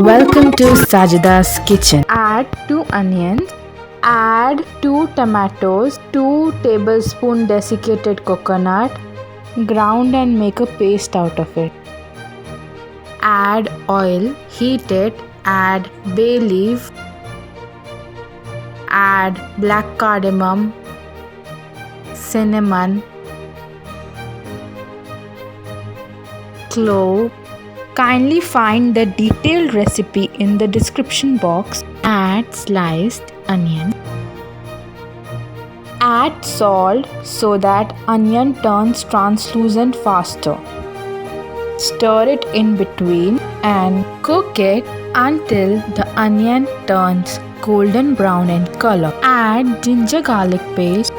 Welcome to Sajeeda's kitchen. Add 2 onions, add 2 tomatoes, 2 tablespoons desiccated coconut, ground and make a paste out of it. Add oil, heat it, add bay leaf, add black cardamom, cinnamon, clove. Kindly find the detailed recipe in the description box. Add sliced onion. Add salt so that onion turns translucent faster. Stir it in between and cook it until the onion turns golden brown in color. Add ginger garlic paste.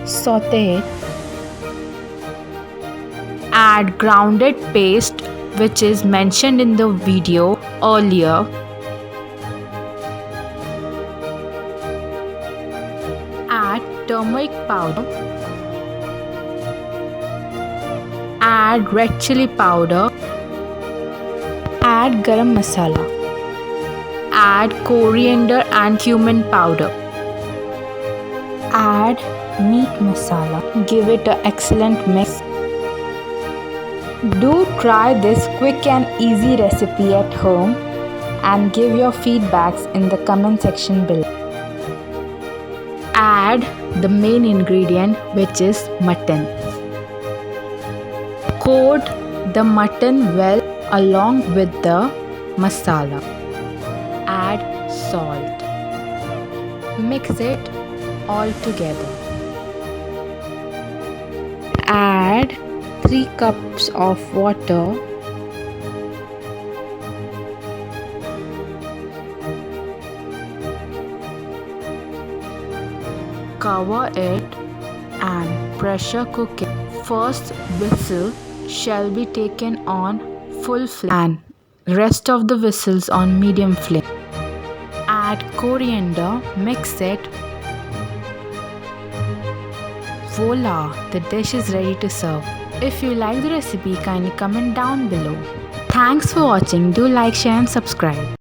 Saute it. Add grounded paste which is mentioned in the video earlier. Add turmeric powder. Add red chili powder. Add garam masala. Add coriander and cumin powder. Add meat masala. Give it an excellent mix. Do try this quick and easy recipe at home and give your feedbacks in the comment section below. Add the main ingredient which is mutton. Coat the mutton well along with the masala. Add salt. Mix it all together. Add 3 cups of water. Cover it and pressure cook it. First whistle shall be taken on full flame and rest of the whistles on medium flame. Add coriander, mix it. Voila! The dish is ready to serve. If you like the recipe, kindly comment down below. Thanks for watching. Do like, share and subscribe.